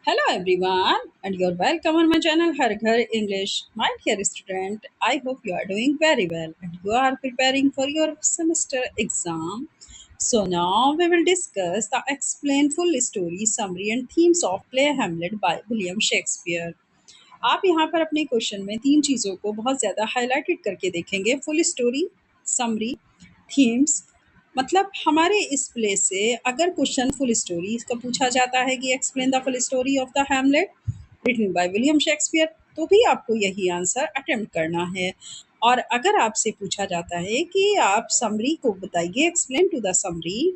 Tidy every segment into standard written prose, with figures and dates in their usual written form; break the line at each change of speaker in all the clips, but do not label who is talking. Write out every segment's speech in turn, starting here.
Hello everyone, and you're welcome on my channel Har Ghar English. My dear student, I hope you are doing very well and you are preparing for your semester exam. So now we will discuss the explain full story, summary and themes of play Hamlet by William Shakespeare. आप यहाँ पर अपने question में तीन चीज़ों को बहुत ज़्यादा हाईलाइटेड करके देखेंगे, फुल स्टोरी, समरी, थीम्स। मतलब हमारे इस प्ले से अगर क्वेश्चन फुल स्टोरी का पूछा जाता है कि explain the full story of the Hamlet written by William Shakespeare, तो भी आपको यही आंसर अटेम्प्ट करना है। और अगर आपसे पूछा जाता है कि आप समरी को बताइए, explain to the summary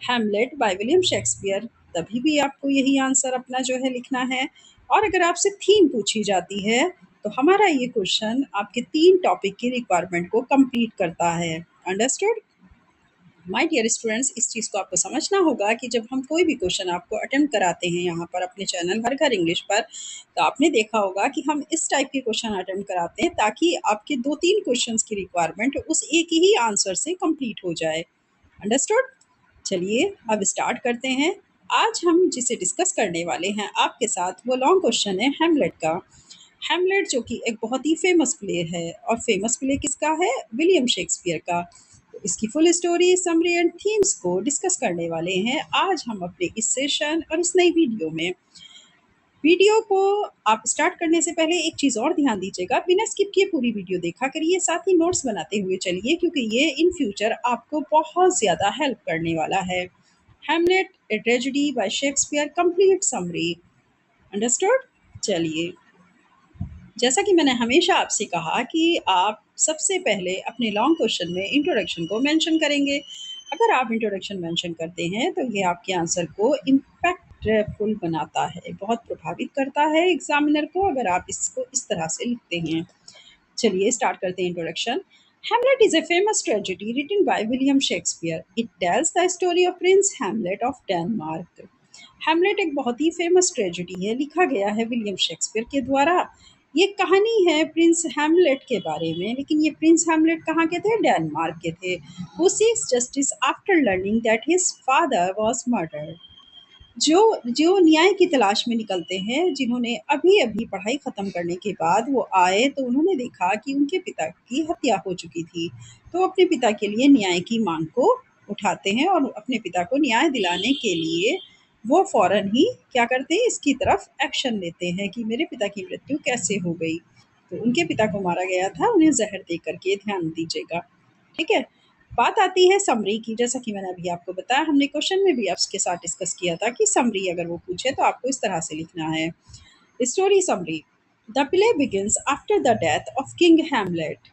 Hamlet by William Shakespeare, तभी भी आपको यही आंसर अपना जो है लिखना है। और अगर आपसे थीम पूछी जाती है तो हमारा ये क्वेश्चन आपके तीन टॉपिक की रिक्वायरमेंट को कंप्लीट करता है। अंडरस्टूड? माय डियर स्टूडेंट्स, इस चीज़ को आपको समझना होगा कि जब हम कोई भी क्वेश्चन आपको अटेम्प्ट कराते हैं यहाँ पर अपने चैनल हर घर इंग्लिश पर, तो आपने देखा होगा कि हम इस टाइप के क्वेश्चन अटेम्प्ट कराते हैं ताकि आपके दो तीन क्वेश्चंस की रिक्वायरमेंट उस एक ही आंसर से कंप्लीट हो जाए। अंडरस्टूड? चलिए अब स्टार्ट करते हैं। आज हम जिसे डिस्कस करने वाले हैं आपके साथ वो लॉन्ग क्वेश्चन है हैमलेट का। हैमलेट जो कि एक बहुत ही फेमस प्ले है, और फेमस प्ले किसका है? विलियम शेक्सपियर का। तो इसकी full story, summary and themes को डिस्कस करने वाले हैं आज हम अपने इस सेशन और इस नई वीडियो में। वीडियो को आप स्टार्ट करने से पहले एक चीज़ और ध्यान दीजिएगा, बिना स्किप किए पूरी वीडियो देखा करिए, साथ ही नोट्स बनाते हुए चलिए क्योंकि ये इन फ्यूचर आपको बहुत ज़्यादा हेल्प करने वाला है। Hamlet a tragedy bye Shakespeare, complete summary. Understood? चलिए, जैसा कि मैंने हमेशा आपसे कहा कि आप सबसे पहले अपने लॉन्ग क्वेश्चन में इंट्रोडक्शन को मेंशन करेंगे। अगर आप इंट्रोडक्शन मेंशन करते हैं तो ये आपके आंसर को इम्पैक्टफुल बनाता है, बहुत प्रभावित करता है एग्जामिनर को अगर आप इसको इस तरह से लिखते हैं। चलिए स्टार्ट करते हैं introduction. Hamlet is a famous tragedy written by William Shakespeare. It tells the story of Prince Hamlet of Denmark. Hamlet एक बहुत ही फेमस ट्रेजेडी है, लिखा गया है विलियम शेक्सपियर के द्वारा। ये कहानी है प्रिंस हैमलेट के बारे में, लेकिन ये प्रिंस हैमलेट कहाँ के थे? डेनमार्क के थे। Who seeks justice after learning that his father was murdered. जो जो न्याय की तलाश में निकलते हैं, जिन्होंने अभी-अभी पढ़ाई खत्म करने के बाद वो आए तो उन्होंने देखा कि उनके पिता की हत्या हो चुकी थी। तो अपने पिता के लिए न्याय की माँग को उठाते हैं और अपने पिता को न्याय दिलाने के लिए वो फ़ौरन ही क्या करते हैं, इसकी तरफ एक्शन लेते हैं कि मेरे पिता की मृत्यु कैसे हो गई। तो उनके पिता को मारा गया था, उन्हें ज़हर दे कर के, ध्यान दीजिएगा। ठीक है? बात आती है समरी की। जैसा कि मैंने अभी आपको बताया, हमने क्वेश्चन में भी आपके साथ डिस्कस किया था कि समरी अगर वो पूछे तो आपको इस तरह से लिखना है। Story summary. The play begins after the death of king Hamlet.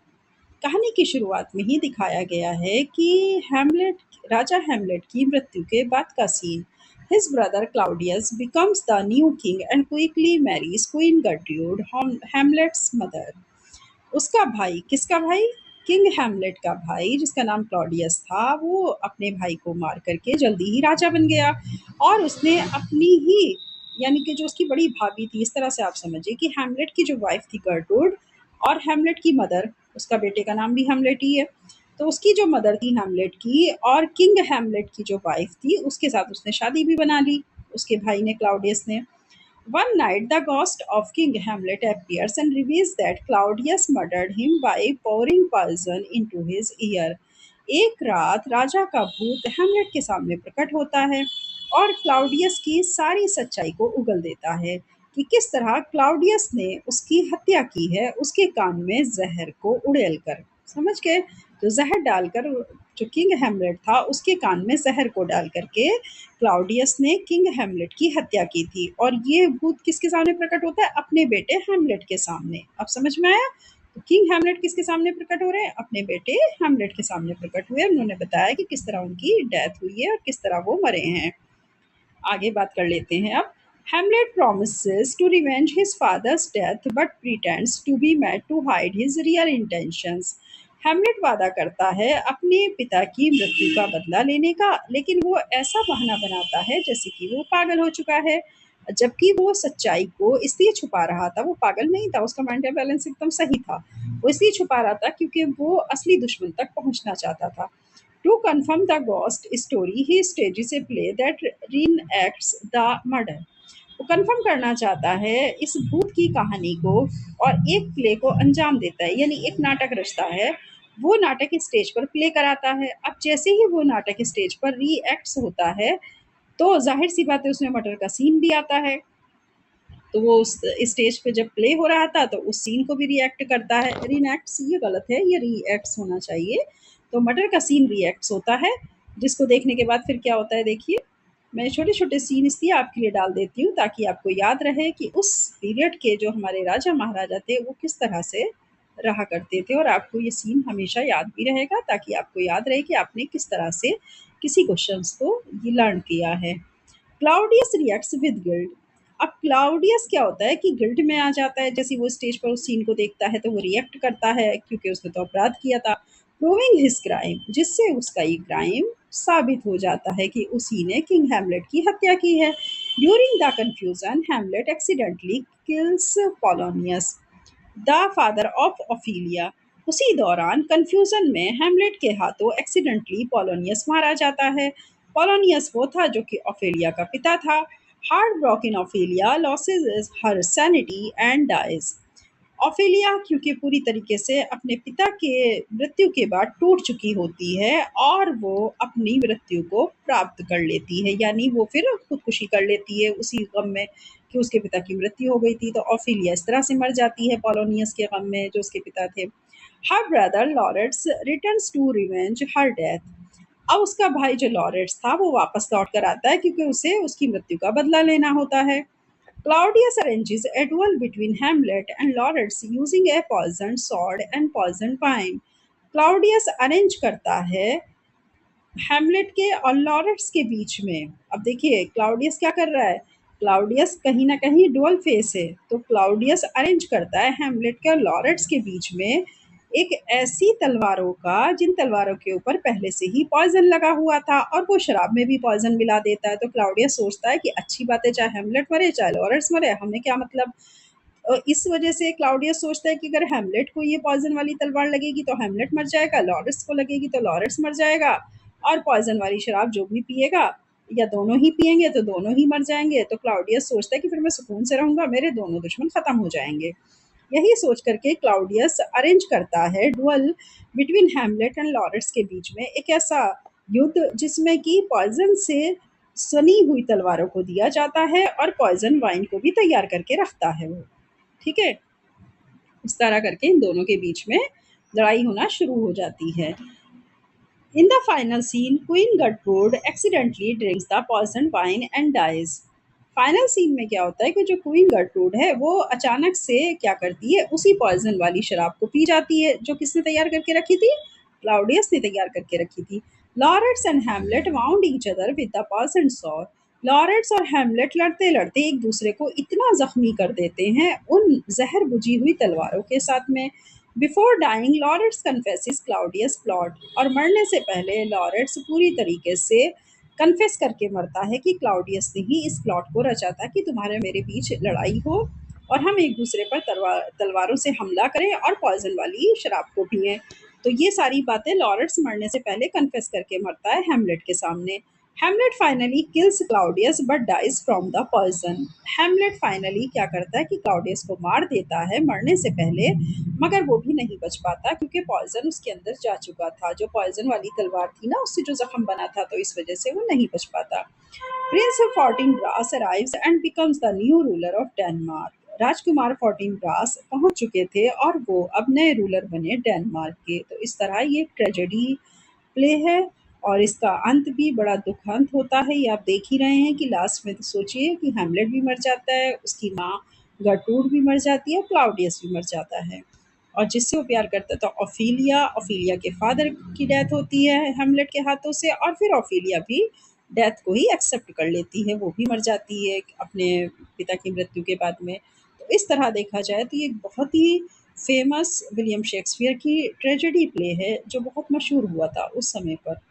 कहानी की शुरुआत में ही दिखाया गया है कि हैमलेट, राजा हैमलेट की मृत्यु के बाद का सीन। His brother Claudius becomes the new king and quickly marries queen Gertrude, Hamlet's mother. उसका भाई, किसका भाई? किंग हैमलेट का भाई, जिसका नाम क्लॉडियस था, वो अपने भाई को मार करके जल्दी ही राजा बन गया। और उसने अपनी ही, यानी कि जो उसकी बड़ी भाभी थी, इस तरह से आप समझिए कि हैमलेट की जो वाइफ थी गर्टरूड, और हैमलेट की मदर, उसका बेटे का नाम भी हैमलेट ही है, तो उसकी जो मदर थी हैमलेट की और किंग हैमलेट की जो वाइफ थी, उसके साथ उसने शादी भी बना ली, उसके भाई ने, क्लाउडियस ने। One night, the ghost of King Hamlet appears and reveals that Claudius murdered him by pouring poison into his ear. एक रात राजा का भूत हैमलेट के सामने प्रकट होता है और क्लाउडियस की सारी सच्चाई को उगल देता है कि किस तरह क्लाउडियस ने उसकी हत्या की है, उसके कान में जहर को उड़ेल कर। समझ गए? तो जहर डालकर, जो किंग हैमलेट था उसके कान में जहर को डाल करके क्लाउडियस ने किंग हैमलेट की हत्या की थी। और ये भूत किसके सामने प्रकट होता है? अपने बेटे हैमलेट के सामने। अब समझ में आया? तो किंग हैमलेट किसके सामने प्रकट हो रहे हैं? अपने बेटे हैमलेट के सामने प्रकट हुए। उन्होंने बताया कि किस तरह उनकी डेथ हुई है और किस तरह वो मरे हैं। आगे बात कर लेते हैं अब। Hamlet promises to revenge his father's death but pretends to be mad to hide his real intentions. Hamlet वादा करता है अपने पिता की मृत्यु का बदला लेने का, लेकिन वो ऐसा बहाना बनाता है जैसे कि वो पागल हो चुका है, जबकि वो सच्चाई को इसलिए छुपा रहा था। वो पागल नहीं था, उसका मेंटल बैलेंस एकदम सही था। वो इसलिए छुपा रहा था क्योंकि वो असली दुश्मन तक पहुंचना चाहता था। To confirm the ghost story, he stages a play that reenacts the murder. वो कन्फर्म करना चाहता है इस भूत की कहानी को और एक प्ले को अंजाम देता है, यानी एक नाटक रचता है। वो नाटक स्टेज पर प्ले कराता है। अब जैसे ही वो नाटक स्टेज पर रीएक्ट्स होता है तो ज़ाहिर सी बात है उसमें मर्डर का सीन भी आता है। तो वो उस स्टेज पे जब प्ले हो रहा था तो उस सीन को भी रिएक्ट करता है। रीनैक्ट्स ये गलत है, ये रीएक्ट्स होना चाहिए। तो मर्डर का सीन रिएक्ट्स होता है, जिसको देखने के बाद फिर क्या होता है देखिए। मैं छोटे-छोटे सीन इसलिए आपके लिए डाल देती हूँ ताकि आपको याद रहे कि उस पीरियड के जो हमारे राजा महाराजा थे वो किस तरह से रहा करते थे, और आपको ये सीन हमेशा याद भी रहेगा ताकि आपको याद रहे कि आपने किस तरह से किसी क्वेश्चंस को ये लर्न किया है। Claudius reacts with guilt. अब क्लाउडियस क्या होता है कि गिल्ट में आ जाता है। जैसे वो स्टेज पर उस सीन को देखता है तो वो रिएक्ट करता है क्योंकि उसने तो अपराध किया था। प्रूविंग हिज क्राइम, जिससे उसका ये क्राइम साबित हो जाता है कि उसी ने किंग हैमलेट की हत्या की है। During the confusion Hamlet accidentally kills Polonius, the father of Ophelia. उसी दौरान कंफ्यूजन में हैमलेट के हाथों एक्सीडेंटली पोलोनियस मारा जाता है। पोलोनियस वो था जो कि ओफेलिया का पिता था। Heart broken Ophelia loses her sanity and dies. Ophelia क्योंकि पूरी तरीके से अपने पिता के मृत्यु के बाद टूट चुकी होती है और वो अपनी मृत्यु को प्राप्त कर लेती है, यानी वो फिर खुदकुशी कर लेती है उसी गम में कि उसके पिता की मृत्यु हो गई थी। तो ओफेलिया इस तरह से मर जाती है पोलोनियस के गम में जो उसके पिता थे। Her brother Lawrence returns to revenge her death. अब उसका भाई जो लॉरेंस था वो वापस लौट कर आता है क्योंकि उसे उसकी मृत्यु का बदला लेना होता है। Claudius arranges a duel between Hamlet and Lawrence using a poisoned sword and poisoned wine. Claudius arrange करता है हैमलेट के और लॉरेंस के बीच में। अब देखिए क्लाउडियस क्या कर रहा है। क्लाउडियस कहीं ना कहीं डुअल फेस है, तो क्लाउडियस अरेंज करता है हैमलेट के और लॉरेंस के बीच में एक ऐसी तलवारों का जिन तलवारों के ऊपर पहले से ही पॉइजन लगा हुआ था, और वो शराब में भी पॉइजन मिला देता है। तो क्लाउडियस सोचता है कि अच्छी बात है, चाहे हैमलेट मरे चाहे लॉरेंस मरे, हमें क्या मतलब। इस वजह से क्लाउडियस सोचता है कि अगर हैमलेट को ये पॉइजन वाली तलवार लगेगी तो हैमलेट मर जाएगा, लॉरेंस को लगेगी तो लॉरेंस मर जाएगा, और पॉइजन वाली शराब जो भी पिएगा या दोनों ही पिएंगे तो दोनों ही मर जाएंगे। तो क्लाउडियस सोचता है कि फिर मैं सुकून से रहूंगा, मेरे दोनों दुश्मन खत्म हो जाएंगे। यही सोच करके क्लाउडियस अरेंज करता है dual between Hamlet and Lawrence के बीच में, एक ऐसा युद्ध जिसमें कि पॉइजन से सनी हुई तलवारों को दिया जाता है और पॉइजन वाइन को भी तैयार करके रखता है वो। ठीक है, इस तरह करके इन दोनों के बीच में लड़ाई होना शुरू हो जाती है। In the final scene queen Gertrude accidentally drinks the poison wine and dies. Final scene में क्या होता है कि जो क्वीन गटरूड है वो अचानक से क्या करती है, उसी पॉइजन वाली शराब को पी जाती है जो किसने तैयार करके रखी थी, क्लाउडियस ने तैयार करके रखी थी। Lawrence and Hamlet wound each other with the poison sword. Lawrence और हैमलेट लड़ते लड़ते एक दूसरे को इतना जख्मी कर देते हैं उन जहर बुझी हुई तलवारों के साथ में। Before dying Laertes confesses Claudius plot, और मरने से पहले लॉरेंस पूरी तरीके से कन्फेस करके मरता है कि क्लाउडियस ने ही इस प्लॉट को रचा था कि तुम्हारे मेरे बीच लड़ाई हो और हम एक दूसरे पर तलवारों से हमला करें और पॉइजन वाली शराब को पिएं। तो ये सारी बातें लॉरेंस मरने से पहले कन्फेस करके मरता है हैमलेट के सामने। Hamlet finally kills Claudius but dies from the poison. Hamlet finally क्या करता है कि क्लाउडियस को मार देता है मरने से पहले, मगर वो भी नहीं बच पाता क्योंकि पॉइजन उसके अंदर जा चुका था। जो पॉइजन वाली तलवार थी ना उससे जो जख्म बना था, तो इस वजह से वो नहीं बच पाता। Prince Fortinbras arrives and becomes the new ruler of Denmark. राजकुमार फोर्टिनब्रास पहुंच चुके थे और वो अब नए रूलर बने डेनमार्क के। तो इस तरह ये ट्रेजेडी प्ले है और इसका अंत भी बड़ा दुखंत होता है। ये आप देख ही रहे हैं कि लास्ट में तो सोचिए कि हैमलेट भी मर जाता है, उसकी माँ गर्टरूड भी मर जाती है, क्लाउडियस भी मर जाता है, और जिससे वो प्यार करता था ओफिलिया, ओफिलिया के फादर की डेथ होती है हैमलेट के हाथों से, और फिर ओफिलिया भी डेथ को ही एक्सेप्ट कर लेती है, वो भी मर जाती है अपने पिता की मृत्यु के बाद में। तो इस तरह देखा जाए तो ये एक बहुत ही फेमस विलियम शेक्सपियर की ट्रेजेडी प्ले है जो बहुत मशहूर हुआ था उस समय पर।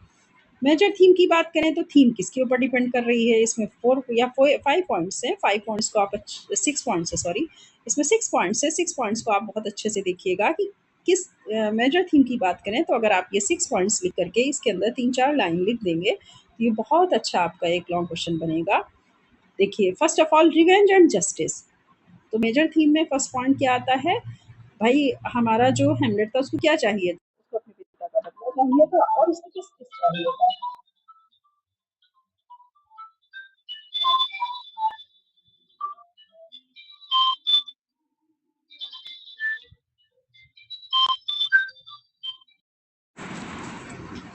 मेजर थीम की बात करें तो थीम किसके ऊपर डिपेंड कर रही है, इसमें 4 या 5 पॉइंट्स हैं। 5 पॉइंट्स को आप 6 पॉइंट्स है, सॉरी, इसमें 6 पॉइंट्स है। 6 पॉइंट्स को आप बहुत अच्छे से देखिएगा कि किस मेजर थीम की बात करें तो अगर आप ये 6 पॉइंट्स लिख करके इसके अंदर 3-4 लाइन लिख देंगे तो ये बहुत अच्छा आपका एक लॉन्ग क्वेश्चन बनेगा। देखिए, first of all revenge and justice. तो मेजर थीम में फर्स्ट पॉइंट क्या आता है? भाई हमारा जो हेमलेट था उसको क्या चाहिए? उसको अपने पिता का बदला चाहिए था और उसको जस्टिस चाहिए था।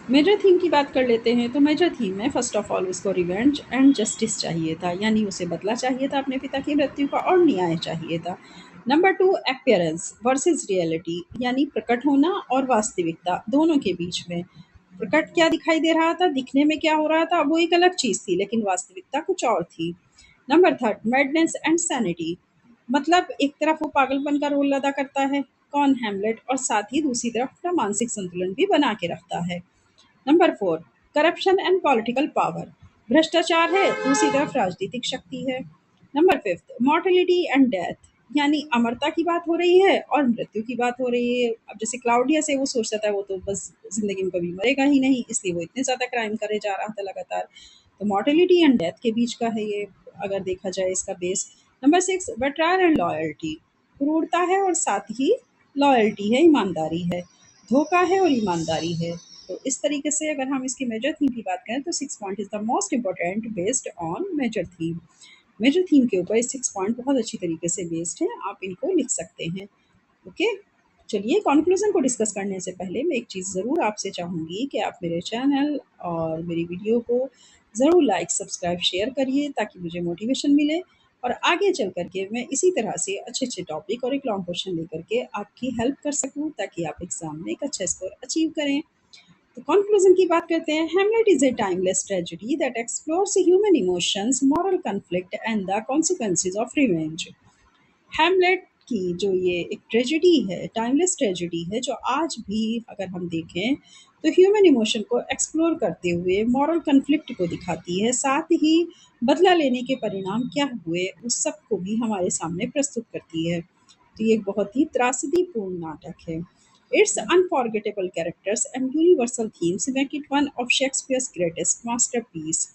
मेजर थीम की बात कर लेते हैं। तो मेजर थीम में फर्स्ट ऑफ ऑल उसको रिवेंज एंड जस्टिस चाहिए था, यानी उसे बदला चाहिए था अपने पिता की मृत्यु का और न्याय चाहिए था। Number two, appearance versus reality, यानी प्रकट होना और वास्तविकता दोनों के बीच में। प्रकट क्या दिखाई दे रहा था, दिखने में क्या हो रहा था, वो एक अलग चीज़ थी, लेकिन वास्तविकता कुछ और थी। Number third, madness and sanity, मतलब एक तरफ वो पागलपन का रोल अदा करता है, कौन? हैमलेट, और साथ ही दूसरी तरफ अपना मानसिक संतुलन भी बना के रखता है। Number four, corruption and political power, भ्रष्टाचार है, दूसरी तरफ राजनीतिक शक्ति है। Number fifth, mortality and death, यानी अमरता की बात हो रही है और मृत्यु की बात हो रही है। अब जैसे क्लाउडियस है, वो सोचता था वो तो बस जिंदगी में कभी मरेगा ही नहीं, इसलिए वो इतने ज्यादा क्राइम करे जा रहा था लगातार। तो मॉर्टेलिटी एंड डेथ के बीच का है ये, अगर देखा जाए इसका base. Number six, betrayal and loyalty, क्रूरता है और साथ ही लॉयल्टी है, ईमानदारी है, धोखा है और ईमानदारी है। तो इस तरीके से अगर हम इसकी मेजर थीम की बात करें तो 6 point is the most important based on major theme. Major theme के ऊपर ये 6 पॉइंट बहुत अच्छी तरीके से बेस्ड हैं, आप इनको लिख सकते हैं। ओके, चलिए कंक्लूजन को डिस्कस करने से पहले मैं एक चीज़ ज़रूर आपसे चाहूँगी कि आप मेरे चैनल और मेरी वीडियो को ज़रूर लाइक, सब्सक्राइब, शेयर करिए ताकि मुझे मोटिवेशन मिले और आगे चल कर के मैं इसी तरह से अच्छे-अच्छे टॉपिक और एक लॉन्ग क्वेश्चन लेकर के आपकी हेल्प कर सकूँ ताकि आप एग्ज़ाम में एक अच्छा स्कोर अचीव करें। तो कंक्लूजन की बात करते हैं। Hamlet is a timeless tragedy that explores human emotions, moral conflict and the consequences of revenge. Hamlet की जो ये एक ट्रेजेडी है, टाइमलेस ट्रेजेडी है, जो आज भी अगर हम देखें तो ह्यूमन इमोशन को एक्सप्लोर करते हुए मॉरल कन्फ्लिक्ट को दिखाती है, साथ ही बदला लेने के परिणाम क्या हुए उस सब को भी हमारे सामने प्रस्तुत करती है। तो ये एक बहुत ही त्रासदीपूर्ण नाटक है। It's unforgettable characters and universal themes make it one of Shakespeare's greatest masterpiece.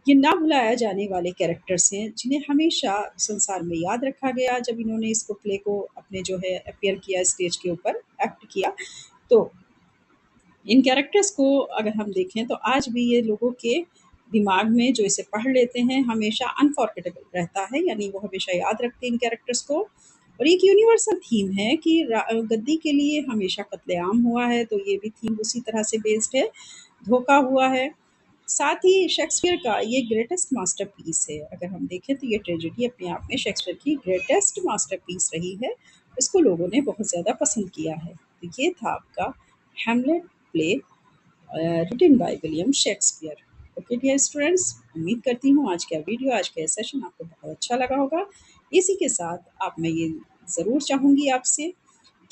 ये ना भुलाया जाने वाले कैरेक्टर्स हैं जिन्हें हमेशा संसार में याद रखा गया जब इन्होंने इसको प्ले को अपने जो है अपीयर किया स्टेज के ऊपर, एक्ट किया। तो इन कैरेक्टर्स को अगर हम देखें तो आज भी ये लोगों के दिमाग में जो इसे पढ़ लेते हैं हमेशा अनफॉरगेटेबल रहता है, यानी वो हमेशा याद रखते हैं इन कैरेक्टर्स को। और एक यूनिवर्सल थीम है कि गद्दी के लिए हमेशा कत्लेआम हुआ है, तो ये भी थीम उसी तरह से बेस्ड है, धोखा हुआ है। साथ ही शेक्सपियर का ये ग्रेटेस्ट मास्टरपीस है, अगर हम देखें तो ये ट्रेजेडी अपने आप में शेक्सपियर की ग्रेटेस्ट मास्टरपीस रही है, इसको लोगों ने बहुत ज़्यादा पसंद किया है। तो ये था आपका Hamlet play written by William Shakespeare. Okay dear students, उम्मीद करती हूँ आज का वीडियो, आज का सेशन आपको बहुत अच्छा लगा होगा। इसी के साथ आप मैं ये ज़रूर चाहूँगी आपसे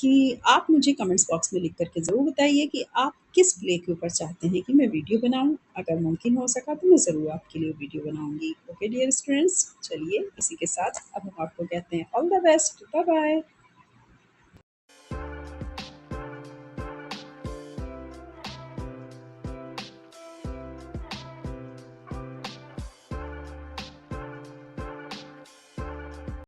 कि आप मुझे कमेंट्स बॉक्स में लिख करके ज़रूर बताइए कि आप किस प्ले के ऊपर चाहते हैं कि मैं वीडियो बनाऊं। अगर मुमकिन हो सका तो मैं ज़रूर आपके लिए वीडियो बनाऊंगी। ओके डियर स्टूडेंट्स, चलिए इसी के साथ अब हम आपको कहते हैं all the best, bye bye.